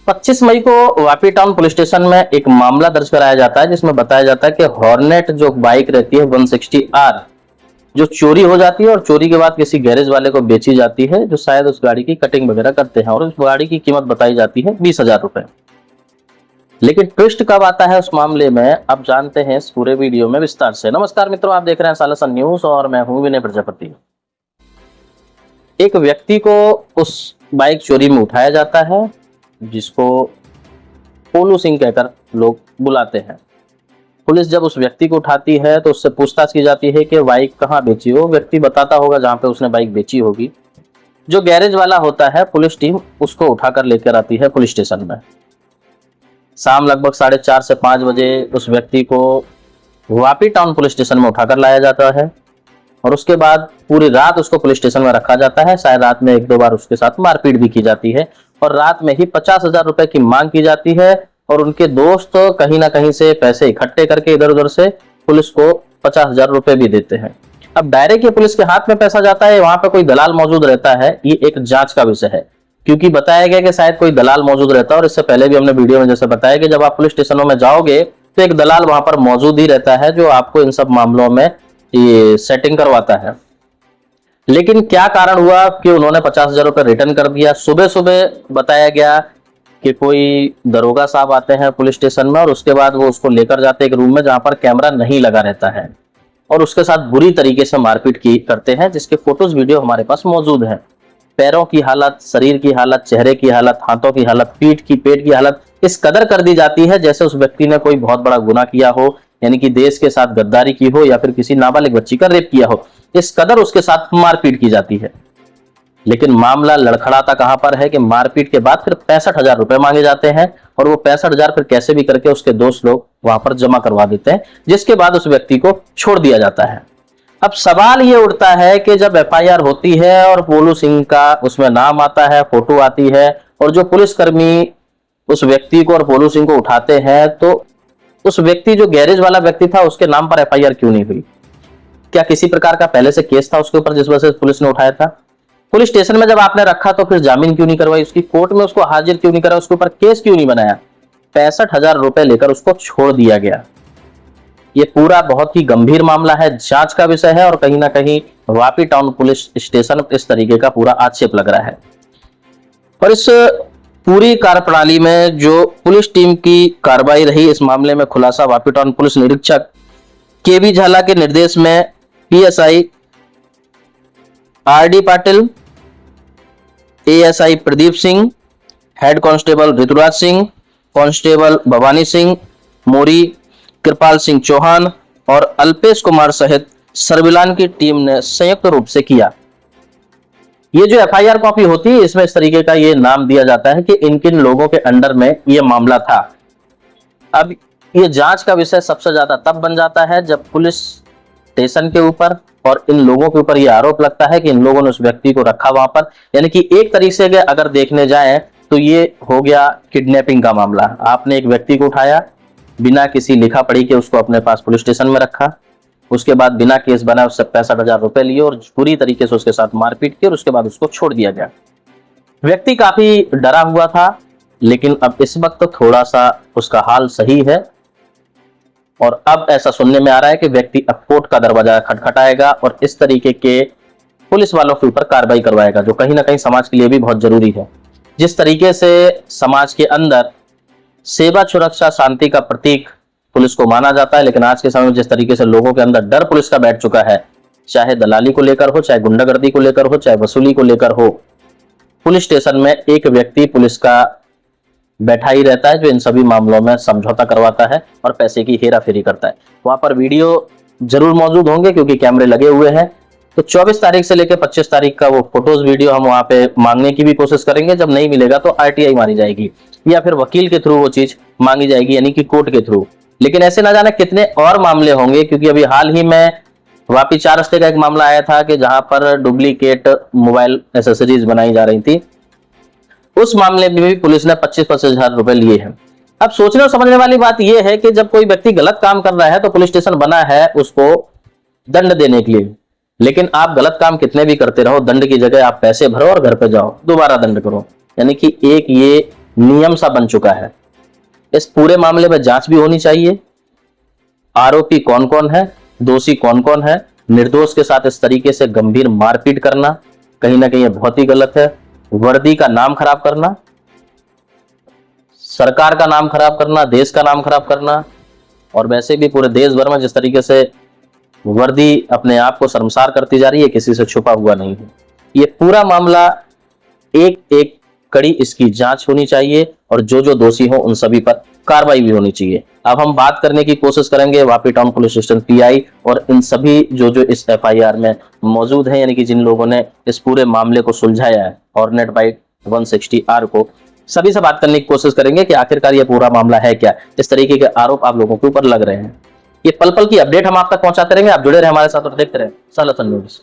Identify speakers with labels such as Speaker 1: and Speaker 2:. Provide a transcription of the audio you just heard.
Speaker 1: 25 मई को Vapi town police station में एक मामला दर्ज कराया जाता है, जिसमें बताया जाता है कि हॉर्नेट जो बाइक रहती है 160R जो चोरी हो जाती है और चोरी के बाद किसी गैरेज वाले को बेची जाती है, जो शायद उस गाड़ी की कटिंग वगैरह करते हैं, और उस गाड़ी की कीमत बताई जाती है 20,000 रुपए। लेकिन ट्विस्ट कब आता है उस मामले में, अब जानते हैं इस पूरे वीडियो में विस्तार से। नमस्कार मित्रों, आप देख रहे हैं सालासन न्यूज और मैं हूं विनय प्रजापति। एक व्यक्ति को उस बाइक चोरी में उठाया जाता है जिसको पोलू सिंह कहकर लोग बुलाते हैं। पुलिस जब उस व्यक्ति को उठाती है तो उससे पूछताछ की जाती है कि बाइक कहाँ बेची हो। व्यक्ति बताता होगा जहां पे उसने बाइक बेची होगी। जो गैरेज वाला होता है, पुलिस टीम उसको उठाकर लेकर आती है पुलिस स्टेशन में। शाम लगभग 4:30 से 5 बजे उस व्यक्ति को वापी टाउन पुलिस स्टेशन में उठाकर लाया जाता है और उसके बाद पूरी रात उसको पुलिस स्टेशन में रखा जाता है। शायद रात में 1-2 बार उसके साथ मारपीट भी की जाती है और रात में ही 50,000 रुपए की मांग की जाती है। और उनके दोस्त कहीं ना कहीं से पैसे इकट्ठे करके इधर उधर से पुलिस को 50,000 रुपए भी देते हैं। अब डायरेक्ट ये पुलिस के हाथ में पैसा जाता है, वहां पे कोई दलाल मौजूद रहता है, ये एक जांच का विषय है। क्योंकि बताया गया कि शायद कोई दलाल मौजूद रहता है, और इससे पहले भी हमने वीडियो में जैसे बताया कि जब आप पुलिस स्टेशनों में जाओगे तो एक दलाल वहां पर मौजूद ही रहता है जो आपको इन सब मामलों में ये सेटिंग करवाता है। लेकिन क्या कारण हुआ कि उन्होंने 50,000 रुपए रिटर्न कर दिया। सुबह सुबह बताया गया कि कोई दरोगा साहब आते हैं पुलिस स्टेशन में और उसके बाद वो उसको लेकर जाते हैं एक रूम में जहां पर कैमरा नहीं लगा रहता है और उसके साथ बुरी तरीके से मारपीट की करते हैं, जिसके फोटोज वीडियो हमारे पास मौजूद है। पैरों की हालत, शरीर की हालत, चेहरे की हालत, हाथों की हालत, पेट की हालत इस कदर कर दी जाती है जैसे उस व्यक्ति ने कोई बहुत बड़ा गुनाह किया हो, यानी कि देश के साथ गद्दारी की हो या फिर किसी नाबालिग बच्ची का रेप किया हो। इस कदर उसके साथ मारपीट की जाती है। लेकिन मामला लड़खड़ाता कहां पर है कि मारपीट के बाद फिर 65,000 रुपए मांगे जाते हैं और वो 65,000 फिर कैसे भी करके उसके दोस्त लोग वहां पर जमा करवा देते हैं, जिसके बाद उस व्यक्ति को छोड़ दिया जाता है। अब सवाल ये उठता है कि जब एफआईआर होती है और पोलू सिंह का उसमें नाम आता है, फोटो आती है, और जो पुलिसकर्मी उस व्यक्ति को और पोलू सिंह को उठाते हैं, तो उस व्यक्ति जो गैरेज वाला व्यक्ति था उसके नाम पर एफआईआर क्यों नहीं हुई? क्या किसी प्रकार का पहले से केस था उसके ऊपर जिस वजह से पुलिस ने उठाया था? पुलिस स्टेशन में जब आपने रखा तो फिर जामीन क्यों नहीं करवाई उसकी? कोर्ट में उसको हाजिर क्यों नहीं करा? उसके ऊपर केस क्यों नहीं बनाया? 65,000 रुपए लेकर उसको छोड़ दिया गया। ये पूरा बहुत ही गंभीर मामला है, जांच का विषय है और कहीं ना कहीं वापी टाउन पुलिस स्टेशन इस तरीके का पूरा आक्षेप लग रहा है। और इस पूरी कार्यप्रणाली में जो पुलिस टीम की कार्रवाई रही, इस मामले में खुलासा वापी टाउन पुलिस निरीक्षक केबी झाला के निर्देश में PSI RD Patil, ASI Pradeep Singh, head constable Rituraj Singh, constable Bhavani Singh Mori, Kripal Singh Chauhan और अल्पेश कुमार सहित सर्विलान की टीम ने संयुक्त रूप से किया। ये जो एफआईआर कॉपी होती है इसमें इस तरीके का ये नाम दिया जाता है कि इन किन लोगों के अंडर में ये मामला था। अब ये जांच का विषय सबसे ज्यादा तब बन जाता है जब पुलिस स्टेशन के ऊपर और इन लोगों के ऊपर ये आरोप लगता है कि इन लोगों ने उस व्यक्ति को रखा वहां पर, यानी कि एक तरीके से अगर देखने जाएं तो ये हो गया किडनैपिंग का मामला। आपने एक व्यक्ति को उठाया, बिना किसी लिखा पढ़ी के उसको अपने पास पुलिस स्टेशन में रखा, उसके बाद बिना केस बनाए उससे 65,000 रुपए लिए और पूरी तरीके से उसके साथ मारपीट की और उसके बाद उसको छोड़ दिया गया। व्यक्ति काफी डरा हुआ था, लेकिन अब इस वक्त थोड़ा सा उसका हाल सही है और अब ऐसा सुनने में आ रहा है कि व्यक्ति अब कोर्ट का दरवाजा खटखटाएगा और इस तरीके के पुलिस वालों के ऊपर कार्रवाई करवाएगा, जो कहीं ना कहीं समाज के लिए भी बहुत जरूरी है। जिस तरीके से समाज के अंदर सेवा, सुरक्षा, शांति का प्रतीक पुलिस को माना जाता है, लेकिन आज के समय में जिस तरीके से लोगों के अंदर डर पुलिस का बैठ चुका है, चाहे दलाली को लेकर हो, चाहे गुंडागर्दी को लेकर हो, चाहे वसूली को लेकर हो, पुलिस स्टेशन में एक व्यक्ति पुलिस का बैठा ही रहता है जो इन सभी मामलों में समझौता करवाता है और पैसे की हेरा फेरी करता है। वहां पर वीडियो जरूर मौजूद होंगे क्योंकि कैमरे लगे हुए हैं। तो 24 तारीख से लेकर 25 तारीख का वो फोटोज वीडियो हम वहां पे मांगने की भी कोशिश करेंगे। जब नहीं मिलेगा तो आरटीआई मारी जाएगी या फिर वकील के थ्रू वो चीज मांगी जाएगी, यानी कि कोर्ट के थ्रू। लेकिन ऐसे ना जाने कितने और मामले होंगे, क्योंकि अभी हाल ही में वापी 4 रस्ते का एक मामला आया था कि जहां पर डुप्लीकेट मोबाइल एसेसरीज बनाई जा रही थी। उस मामले में भी पुलिस ने 25-25 हजार रुपए लिए हैं। अब सोचने और समझने वाली बात यह है कि जब कोई व्यक्ति गलत काम कर रहा है तो पुलिस स्टेशन बना है उसको दंड देने के लिए, लेकिन आप गलत काम कितने भी करते रहो, दंड की जगह आप पैसे भरो और घर पे जाओ, दोबारा दंड करो। यानी कि एक ये नियम सा बन चुका है। इस पूरे मामले में जांच भी होनी चाहिए। आरोपी कौन कौन है, दोषी कौन कौन है। निर्दोष के साथ इस तरीके से गंभीर मारपीट करना कहीं ना कहीं बहुत ही गलत है। वर्दी का नाम खराब करना, सरकार का नाम खराब करना, देश का नाम खराब करना, और वैसे भी पूरे देश भर में जिस तरीके से वर्दी अपने आप को शर्मसार करती जा रही है, किसी से छुपा हुआ नहीं है। ये पूरा मामला एक एक कड़ी इसकी जांच होनी चाहिए और जो जो दोषी हो उन सभी पर कार्रवाई भी होनी चाहिए। अब हम बात करने की कोशिश करेंगे Vapi town police station pi और इन सभी जो जो इस एफआईआर में मौजूद हैं, यानी कि जिन लोगों ने इस पूरे मामले को सुलझाया है, हॉर्नेट बाइक 160R को, सभी से बात करने की कोशिश करेंगे कि आखिरकार ये पूरा मामला है क्या, इस तरीके के आरोप आप लोगों के ऊपर लग रहे हैं। ये पल पल की अपडेट हम आप तक पहुंचाते रहेंगे। आप जुड़े रहे हमारे साथ और देखते रहे सनातन न्यूज़।